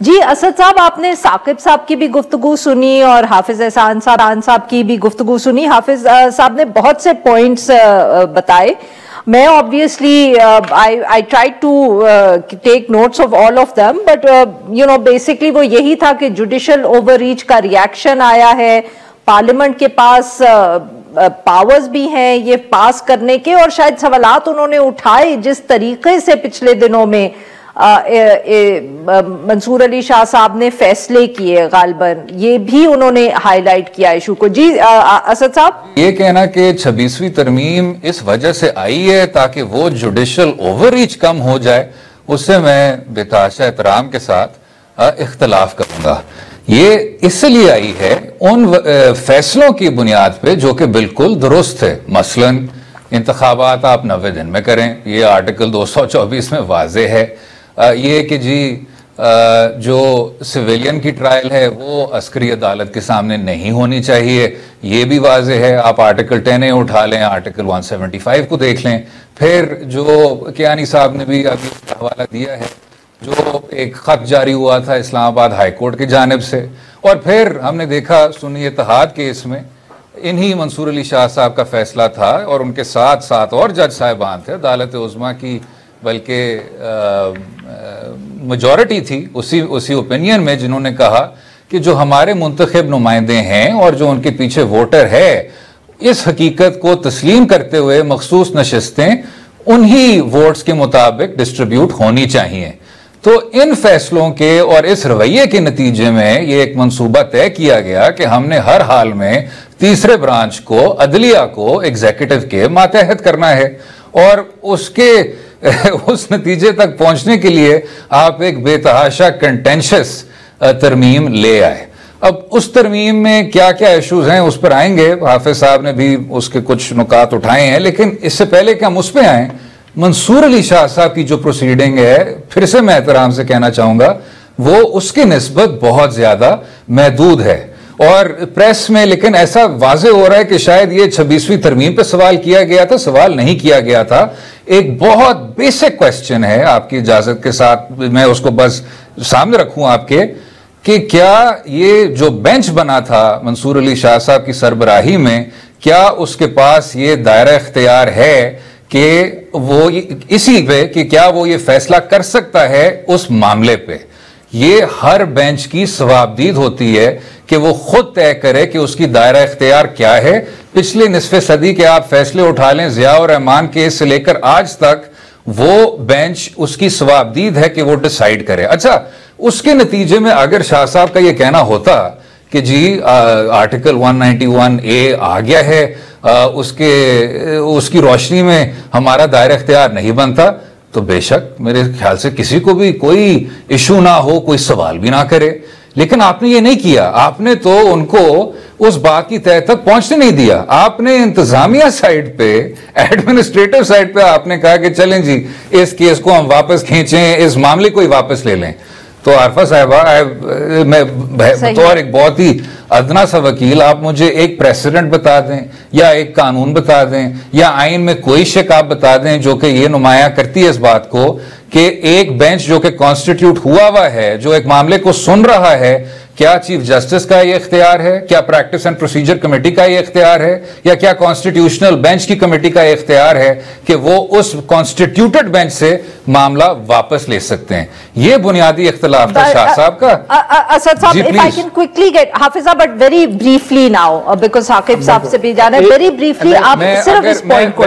جی اسد صاحب، آپ نے ثاقب صاحب کی بھی گفتگو سنی اور حافظ احسان صاحب کی بھی گفتگو سنی. حافظ صاحب نے بہت سے پوائنٹس بتائے. میں obviously I tried to take notes of all of them, but basically وہ یہی تھا کہ جوڈیشل اوور ریچ کا ریاکشن آیا ہے, پارلیمنٹ کے پاس پاورز بھی ہیں یہ پاس کرنے کے, اور شاید سوالات انہوں نے اٹھائے جس طریقے سے پچھلے دنوں میں منصور علی شاہ صاحب نے فیصلے کیے, غالباً یہ بھی انہوں نے ہائی لائٹ کیا ایشو کو. جی اسد صاحب, یہ کہنا کہ 26ویں ترمیم اس وجہ سے آئی ہے تاکہ وہ جوڈیشل اوور ریچ کم ہو جائے, اس سے میں بتحاشا احترام کے ساتھ اختلاف کروں گا. یہ اس لیے آئی ہے ان فیصلوں کی بنیاد پہ جو کہ بالکل درست ہے. مثلاً انتخابات آپ 90 دن میں کریں, یہ آرٹیکل 224 میں واضح ہے. یہ کہ جی جو سویلین کی ٹرائل ہے وہ عسکری عدالت کے سامنے نہیں ہونی چاہیے, یہ بھی واضح ہے. آپ آرٹیکل 10A اٹھا لیں, آرٹیکل 175 کو دیکھ لیں. پھر جو کیانی صاحب نے بھی ابھی حوالہ دیا ہے, جو ایک خط جاری ہوا تھا اسلام آباد ہائی کورٹ کی جانب سے, اور پھر ہم نے دیکھا سنی اتحاد کیس میں انہی منصور علی شاہ صاحب کا فیصلہ تھا, اور ان کے ساتھ اور جج صاحبان تھے عدالت عظمیٰ کی, بلکہ میجورٹی تھی اسی اوپینین میں, جنہوں نے کہا کہ جو ہمارے منتخب نمائندے ہیں اور جو ان کے پیچھے ووٹر ہے, اس حقیقت کو تسلیم کرتے ہوئے مخصوص نشستیں انہی ووٹس کے مطابق ڈسٹریبیوٹ ہونی چاہیے. تو ان فیصلوں کے اور اس رویے کے نتیجے میں یہ ایک منصوبہ طے کیا گیا کہ ہم نے ہر حال میں تیسرے برانچ کو, عدلیہ کو, ایگزیکٹو کے ماتحت کرنا ہے, اور اس نتیجے تک پہنچنے کے لیے آپ ایک بے تحاشا کنٹینشس ترمیم لے آئے. اب اس ترمیم میں کیا کیا ایشوز ہیں اس پر آئیں گے, حافظ صاحب نے بھی اس کے کچھ نکات اٹھائے ہیں, لیکن اس سے پہلے کہ ہم اس پہ آئیں, منصور علی شاہ صاحب کی جو پروسیڈنگ ہے, پھر سے میں احترام سے کہنا چاہوں گا, وہ اس کی نسبت بہت زیادہ محدود ہے. اور پریس میں لیکن ایسا واضح ہو رہا ہے کہ شاید یہ 26ویں ترمیم پہ سوال کیا گیا تھا, سوال نہیں کیا گیا تھا. ایک بہت بیسک کویسچن ہے, آپ کی اجازت کے ساتھ میں اس کو بس سامنے رکھوں آپ کے, کہ کیا یہ جو بینچ بنا تھا منصور علی شاہ صاحب کی سربراہی میں, کیا اس کے پاس یہ دائرہ اختیار ہے کہ وہ اسی پہ کہ کیا وہ یہ فیصلہ کر سکتا ہے اس معاملے پہ. یہ ہر بینچ کی ثوابدید ہوتی ہے کہ وہ خود طے کرے کہ اس کی دائرہ اختیار کیا ہے. پچھلی نصف صدی کے آپ فیصلے اٹھا لیں, ضیاء الرحمان کیس سے لے کر آج تک وہ بینچ اس کی ثوابدید ہے کہ وہ ڈیسائیڈ کرے. اچھا, اس کے نتیجے میں اگر شاہ صاحب کا یہ کہنا ہوتا کہ جی آرٹیکل 191A آ گیا ہے, اس کی روشنی میں ہمارا دائرہ اختیار نہیں بنتا, تو بے شک میرے خیال سے کسی کو بھی کوئی ایشو نہ ہو, کوئی سوال بھی نہ کرے. لیکن آپ نے یہ نہیں کیا, آپ نے تو ان کو اس بات کی تہہ تک پہنچنے نہیں دیا. آپ نے انتظامیہ سائٹ پہ, ایڈمنسٹریٹو سائٹ پہ آپ نے کہا کہ چلیں جی اس کیس کو ہم واپس کھینچیں, اس معاملے کو ہی واپس لے لیں. تو عارفہ صاحبہ, میں بطور ایک بہت ہی ادنا سا وکیل, آپ مجھے ایک پریسیڈنٹ بتا دیں یا ایک قانون بتا دیں یا آئین میں کوئی شک آپ بتا دیں جو کہ یہ نمایاں کرتی ہے اس بات کو کہ ایک بینچ جو کہ کانسٹیٹیوٹ ہوا ہے, جو ایک معاملے کو سن رہا ہے, کیا چیف جسٹس کا یہ اختیار ہے, کیا پریکٹس اینڈ پروسیجر کمیٹی کا یہ اختیار ہے, یا کیا کانسٹیٹیوشنل بینچ کی کمیٹی کا یہ اختیار ہے کہ وہ اس کانسٹیٹیوٹڈ بینچ سے معاملہ واپس لے سکتے ہیں. یہ بنیادی اختلاف تھا شاہ صاحب کا. اسد صاحب, if I can quickly get Hafiza, but very briefly now because Saqib صاحب سے بھی جانا ہے, very briefly آپ صرف اس پوائنٹ کو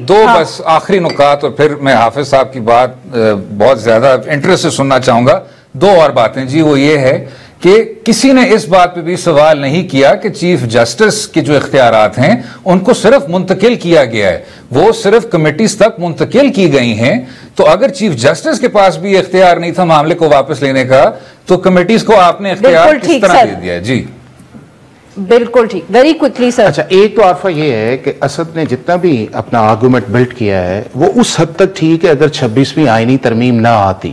دو بس آخری نکات, اور پھر میں حافظ صاحب کی بات بہت زیادہ انٹرسٹ سے سننا چاہوں گا. دو اور باتیں جی, وہ یہ ہے کہ کسی نے اس بات پہ بھی سوال نہیں کیا کہ چیف جسٹس کے جو اختیارات ہیں ان کو صرف منتقل کیا گیا ہے, وہ صرف کمیٹیز تک منتقل کی گئی ہیں. تو اگر چیف جسٹس کے پاس بھی اختیار نہیں تھا معاملے کو واپس لینے کا, تو کمیٹیز کو آپ نے اختیار کس طرح دے دیا. جی بالکل ٹھیک, ویری کوئکلی سر. اچھا, ایک تو عارفہ یہ ہے کہ اسد نے جتنا بھی اپنا آرگومنٹ بلڈ کیا ہے وہ اس حد تک ٹھیک ہے اگر 26ویں آئینی ترمیم نہ آتی.